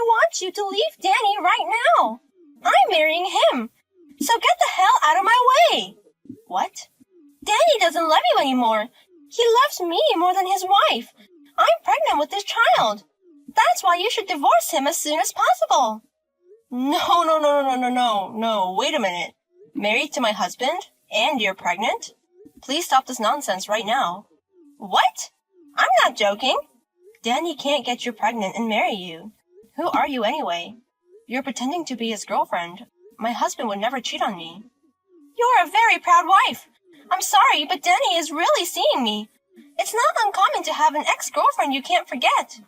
want you to leave Danny right now. I'm marrying him. So get the hell out of my way. What? Danny doesn't love you anymore. He loves me more than his wife. I'm pregnant with this child. That's why you should divorce him as soon as possible. No, wait a minute. Married to my husband? And you're pregnant? Please stop this nonsense right now. What? I'm not joking. Danny can't get you pregnant and marry you. Who are you anyway? You're pretending to be his girlfriend. My husband would never cheat on me. You're a very proud wife. I'm sorry, but Danny is really seeing me. It's not uncommon to have an ex-girlfriend you can't forget.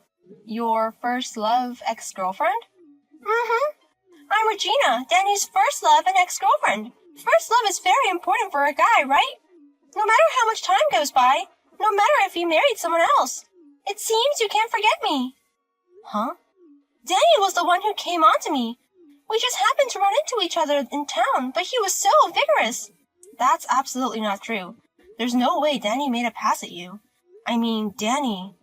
Your first love ex-girlfriend? Mm-hmm. I'm Regina, Danny's first love and ex-girlfriend. First love is very important for a guy, right? No matter how much time goes by, no matter if he married someone else, it seems you can't forget me. Huh? Danny was the one who came on to me. We just happened to run into each other in town, but he was so vigorous. That's absolutely not true. There's no way Danny made a pass at you. I mean, Danny.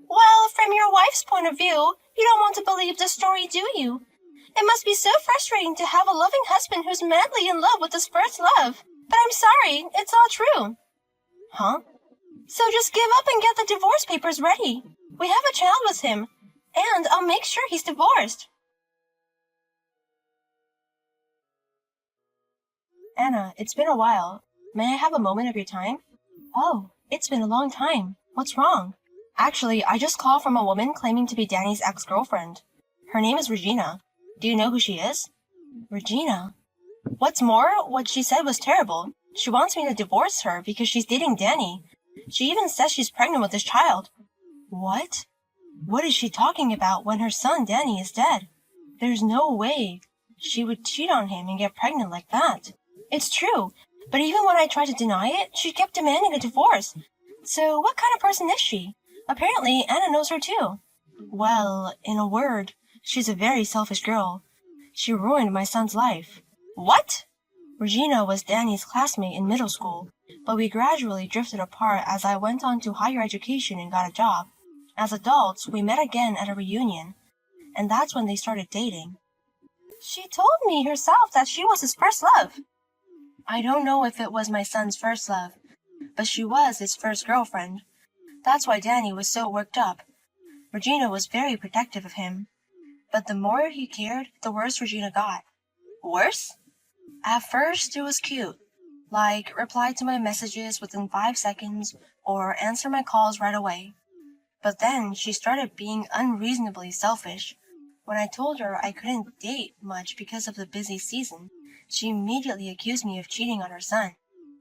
Well, from your wife's point of view, you don't want to believe the story, do you? It must be so frustrating to have a loving husband who's madly in love with his first love. But I'm sorry, it's all true. Huh? So just give up and get the divorce papers ready. We have a child with him, and I'll make sure he's divorced. Anna, it's been a while. May I have a moment of your time? Oh, it's been a long time. What's wrong? Actually, I just called from a woman claiming to be Danny's ex-girlfriend. Her name is Regina. Do you know who she is? Regina? What's more, what she said was terrible. She wants me to divorce her because she's dating Danny. She even says she's pregnant with his child. What? What is she talking about when her son Danny is dead? There's no way she would cheat on him and get pregnant like that. It's true, but even when I tried to deny it, she kept demanding a divorce. So what kind of person is she? Apparently, Anna knows her too. Well, in a word, she's a very selfish girl. She ruined my son's life. What? Regina was Danny's classmate in middle school, but we gradually drifted apart as I went on to higher education and got a job. As adults, we met again at a reunion, and that's when they started dating. She told me herself that she was his first love. I don't know if it was my son's first love, but she was his first girlfriend. That's why Danny was so worked up. Regina was very protective of him. But the more he cared, the worse Regina got. Worse? At first, it was cute. Like, reply to my messages within 5 seconds, or answer my calls right away. But then, she started being unreasonably selfish. When I told her I couldn't date much because of the busy season, she immediately accused me of cheating on her son.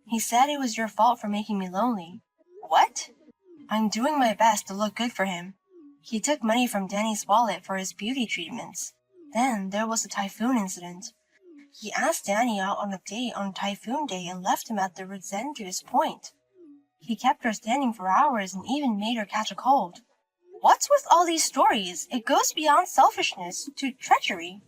He said it was your fault for making me lonely. What? I'm doing my best to look good for him. He took money from Danny's wallet for his beauty treatments. Then there was the typhoon incident. He asked Danny out on a date on Typhoon Day and left him at the Resendiz Point. He kept her standing for hours and even made her catch a cold. What's with all these stories? It goes beyond selfishness to treachery.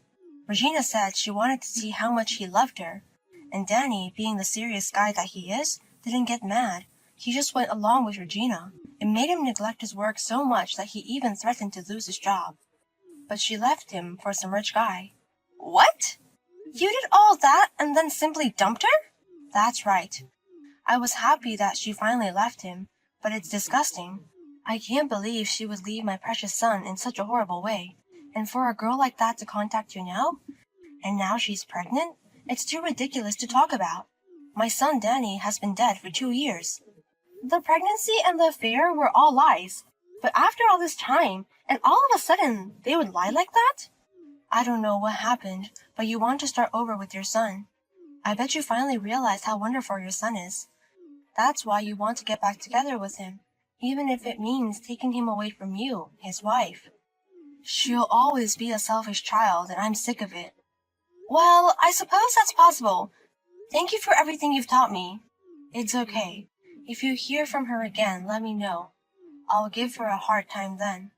Regina said she wanted to see how much he loved her, and Danny, being the serious guy that he is, didn't get mad. He just went along with Regina. It made him neglect his work so much that he even threatened to lose his job. But she left him for some rich guy. What? You did all that and then simply dumped her? That's right. I was happy that she finally left him, but it's disgusting. I can't believe she would leave my precious son in such a horrible way. And for a girl like that to contact you now? And now she's pregnant? It's too ridiculous to talk about. My son Danny has been dead for 2 years. The pregnancy and the affair were all lies. But after all this time, and all of a sudden, they would lie like that? I don't know what happened, but you want to start over with your son. I bet you finally realized how wonderful your son is. That's why you want to get back together with him, even if it means taking him away from you, his wife. She'll always be a selfish child, and I'm sick of it. Well, I suppose that's possible. Thank you for everything you've taught me. It's okay. If you hear from her again, let me know. I'll give her a hard time then.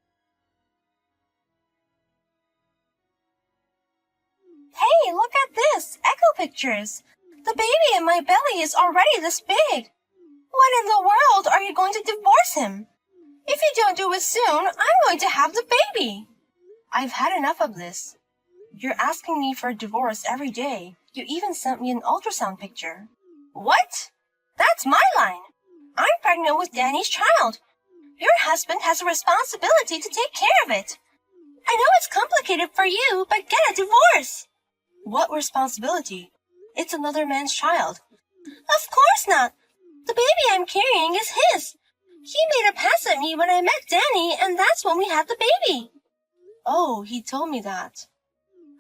Hey, look at this! Echo pictures! The baby in my belly is already this big! When in the world are you going to divorce him? If you don't do it soon, I'm going to have the baby! I've had enough of this. You're asking me for a divorce every day. You even sent me an ultrasound picture. What? That's my line. I'm pregnant with Danny's child. Your husband has a responsibility to take care of it. I know it's complicated for you, but get a divorce. What responsibility? It's another man's child. Of course not. The baby I'm carrying is his. He made a pass at me when I met Danny, and that's when we had the baby. Oh, he told me that.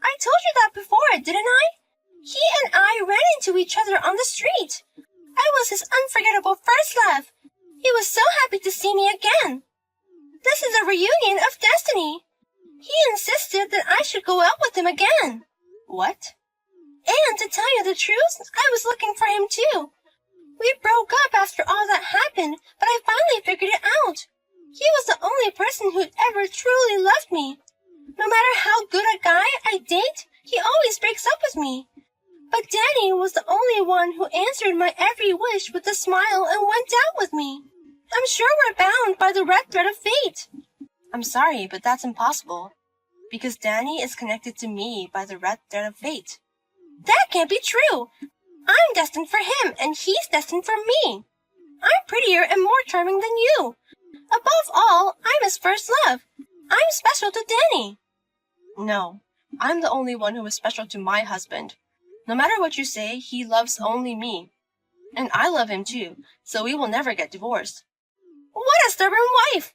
I told you that before, didn't I? He and I ran into each other on the street. I was his unforgettable first love. He was so happy to see me again. This is a reunion of destiny. He insisted that I should go out with him again. What? And to tell you the truth, I was looking for him too. We broke up after all that happened, but I finally figured it out. He was the only person who'd ever truly loved me. No matter how good a guy I date, he always breaks up with me. But Danny was the only one who answered my every wish with a smile and went out with me. I'm sure we're bound by the red thread of fate. I'm sorry, but that's impossible. Because Danny is connected to me by the red thread of fate. That can't be true. I'm destined for him, and he's destined for me. I'm prettier and more charming than you. Above all, I'm his first love. I'm special to Danny. No, I'm the only one who is special to my husband. No matter what you say, he loves only me. And I love him too, so we will never get divorced. What a stubborn wife!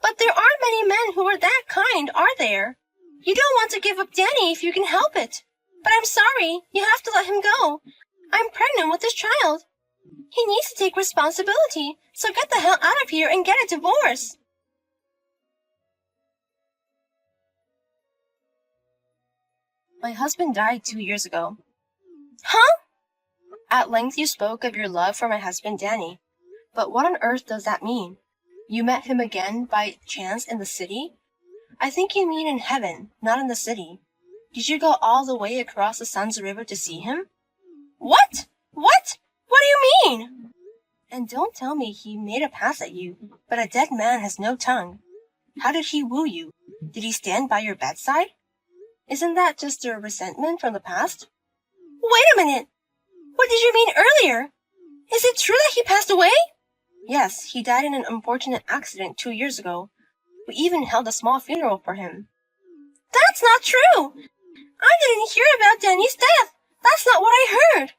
But there aren't many men who are that kind, are there? You don't want to give up Danny if you can help it. But I'm sorry, you have to let him go. I'm pregnant with this child. He needs to take responsibility, so get the hell out of here and get a divorce. My husband died 2 years ago. Huh? At length you spoke of your love for my husband Danny. But what on earth does that mean? You met him again by chance in the city? I think you mean in heaven, not in the city. Did you go all the way across the Sun's River to see him? What? What? What do you mean? And don't tell me he made a pass at you, but a dead man has no tongue. How did he woo you? Did he stand by your bedside? Isn't that just a resentment from the past? Wait a minute! What did you mean earlier? Is it true that he passed away? Yes, he died in an unfortunate accident 2 years ago. We even held a small funeral for him. That's not true! I didn't hear about Danny's death. That's not what I heard.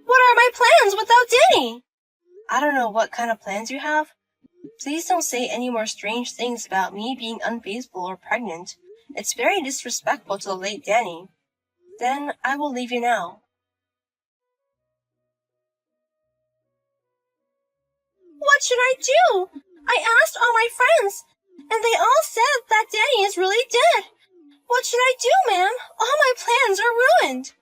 What are my plans without Danny? I don't know what kind of plans you have. Please don't say any more strange things about me being unfaithful or pregnant. It's very disrespectful to the late Danny. Then I will leave you now. What should I do? I asked all my friends, and they all said that Danny is really dead. What should I do, ma'am? All my plans are ruined.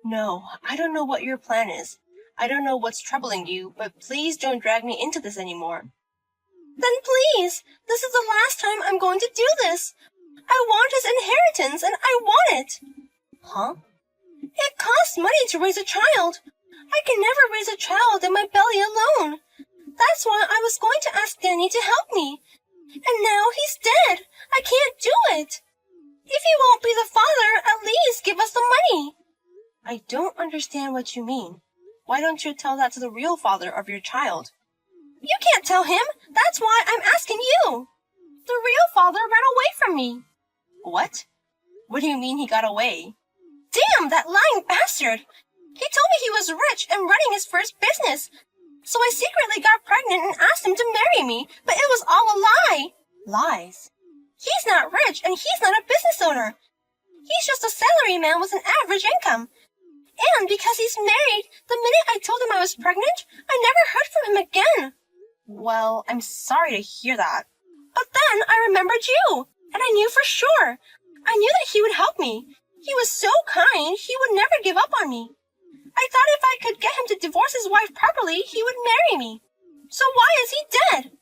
No, I don't know what your plan is. I don't know what's troubling you, but please don't drag me into this anymore. Then please, this is the last time I'm going to do this. I want his inheritance, and I want it. Huh? It costs money to raise a child. I can never raise a child in my belly alone. That's why I was going to ask Danny to help me. And now he's dead. I can't do it. If he won't be the father, at least give us the money. I don't understand what you mean. Why don't you tell that to the real father of your child? You can't tell him. That's why I'm asking you. The real father ran away from me. What? What do you mean he got away? Damn, that lying bastard! He told me he was rich and running his first business. So I secretly got pregnant and asked him to marry me, but it was all a lie. Lies? He's not rich and he's not a business owner. He's just a salaryman with an average income. And because he's married, the minute I told him I was pregnant, I never heard from him again. Well, I'm sorry to hear that. But then I remembered you, and I knew for sure. I knew that he would help me. He was so kind, he would never give up on me. I thought if I could get him to divorce his wife properly, he would marry me. So why is he dead?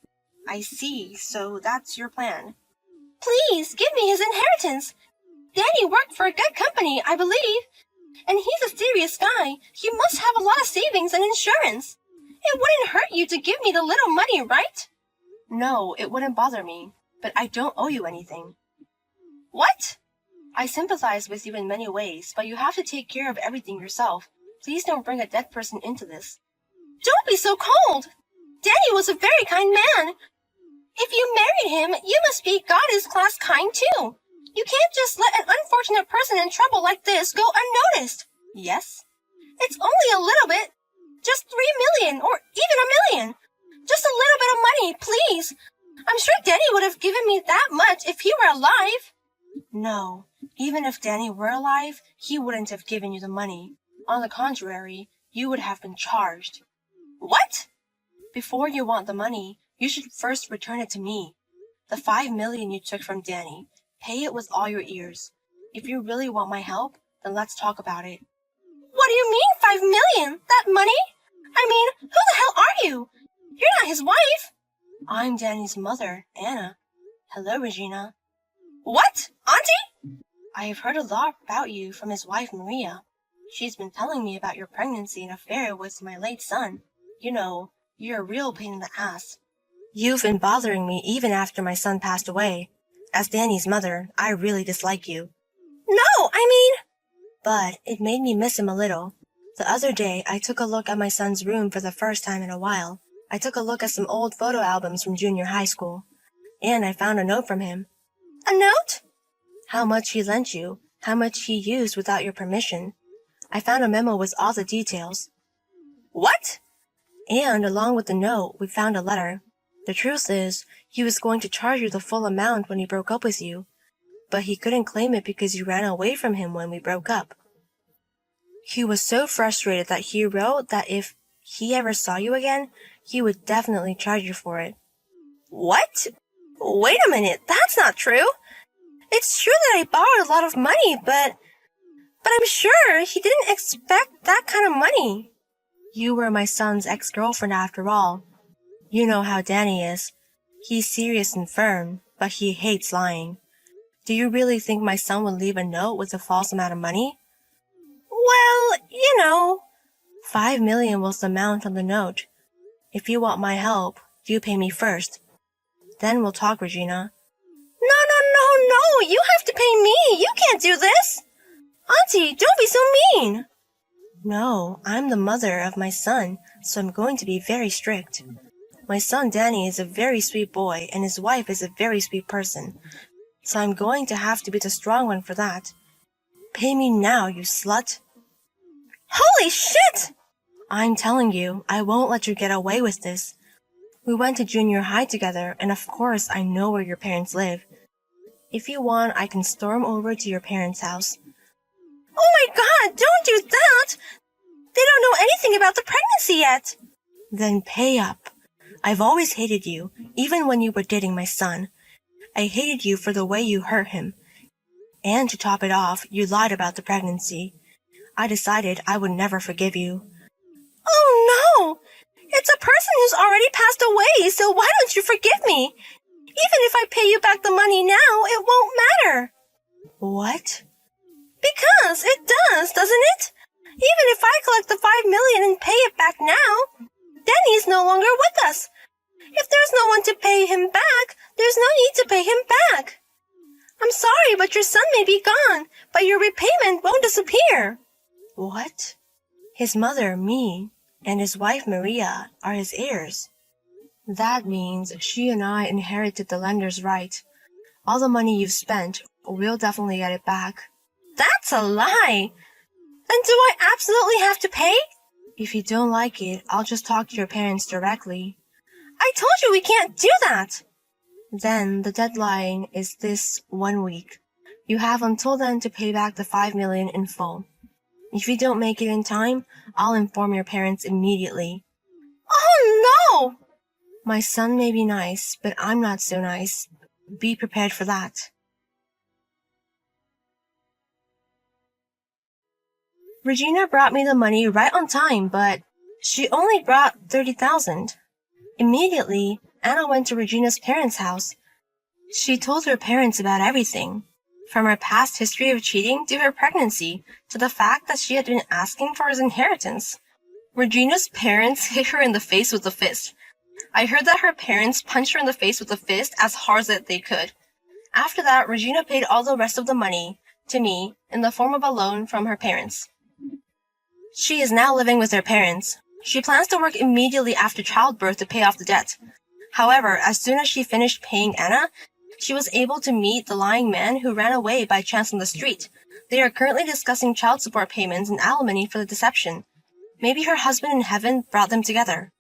I see, so that's your plan. Please, give me his inheritance. Danny worked for a good company, I believe. And he's a serious guy. He must have a lot of savings and insurance. It wouldn't hurt you to give me the little money, right? No, it wouldn't bother me. But I don't owe you anything. What? I sympathize with you in many ways, but you have to take care of everything yourself. Please don't bring a dead person into this. Don't be so cold! Danny was a very kind man. If you married him, you must be goddess-class kind too. You can't just let an unfortunate person in trouble like this go unnoticed. Yes? It's only a little bit. Just 3 million, or even 1 million. Just a little bit of money, please. I'm sure Danny would have given me that much if he were alive. No, even if Danny were alive, he wouldn't have given you the money. On the contrary, you would have been charged. What? Before you want the money, you should first return it to me. The 5 million you took from Danny, pay it with all your ears. If you really want my help, then let's talk about it. What do you mean 5 million? That money? I mean, who the hell are you? You're not his wife. I'm Danny's mother, Anna. Hello, Regina. What? Auntie? I have heard a lot about you from his wife, Maria. She's been telling me about your pregnancy and affair with my late son. You know, you're a real pain in the ass. You've been bothering me even after my son passed away. As Danny's mother, I really dislike you. No, I mean... But it made me miss him a little. The other day, I took a look at my son's room for the first time in a while. I took a look at some old photo albums from junior high school. And I found a note from him. A note? How much he lent you, how much he used without your permission. I found a memo with all the details. What? And along with the note, we found a letter. The truth is, he was going to charge you the full amount when he broke up with you. But he couldn't claim it because you ran away from him when we broke up. He was so frustrated that he wrote that if he ever saw you again, he would definitely charge you for it. What? Wait a minute, that's not true. It's true that I borrowed a lot of money, but I'm sure he didn't expect that kind of money. You were my son's ex-girlfriend after all. You know how Danny is. He's serious and firm, but he hates lying. Do you really think my son would leave a note with a false amount of money? Well, you know. 5 million was the amount on the note. If you want my help, you pay me first. Then we'll talk, Regina. No, you have to pay me. You can't do this. Auntie, don't be so mean. No, I'm the mother of my son, so I'm going to be very strict. My son Danny is a very sweet boy, and his wife is a very sweet person. So I'm going to have to be the strong one for that. Pay me now, you slut. Holy shit! I'm telling you, I won't let you get away with this. We went to junior high together, and of course I know where your parents live. If you want, I can storm over to your parents' house. Oh my God, don't do that! They don't know anything about the pregnancy yet. Then pay up. I've always hated you, even when you were dating my son. I hated you for the way you hurt him. And to top it off, you lied about the pregnancy. I decided I would never forgive you. Oh no! It's a person who's already passed away, so why don't you forgive me? Even if I pay you back the money now, it won't matter. What? Because it does, doesn't it? Even if I collect the 5 million and pay it back now, Danny's no longer with us. If there's no one to pay him back, there's no need to pay him back. I'm sorry, but your son may be gone, but your repayment won't disappear. What? His mother, me, and his wife, Maria, are his heirs. That means she and I inherited the lender's right. All the money you've spent, we'll definitely get it back. That's a lie! Then do I absolutely have to pay? If you don't like it, I'll just talk to your parents directly. I told you we can't do that! Then the deadline is this 1 week. You have until then to pay back the 5 million in full. If you don't make it in time, I'll inform your parents immediately. Oh no! My son may be nice, but I'm not so nice. Be prepared for that. Regina brought me the money right on time, but she only brought 30,000. Immediately, Anna went to Regina's parents' house. She told her parents about everything, from her past history of cheating to her pregnancy, to the fact that she had been asking for his inheritance. Regina's parents hit her in the face with a fist. I heard that her parents punched her in the face with a fist as hard as they could. After that, Regina paid all the rest of the money to me in the form of a loan from her parents. She is now living with her parents. She plans to work immediately after childbirth to pay off the debt. However, as soon as she finished paying Anna, she was able to meet the lying man who ran away by chance on the street. They are currently discussing child support payments and alimony for the deception. Maybe her husband in heaven brought them together.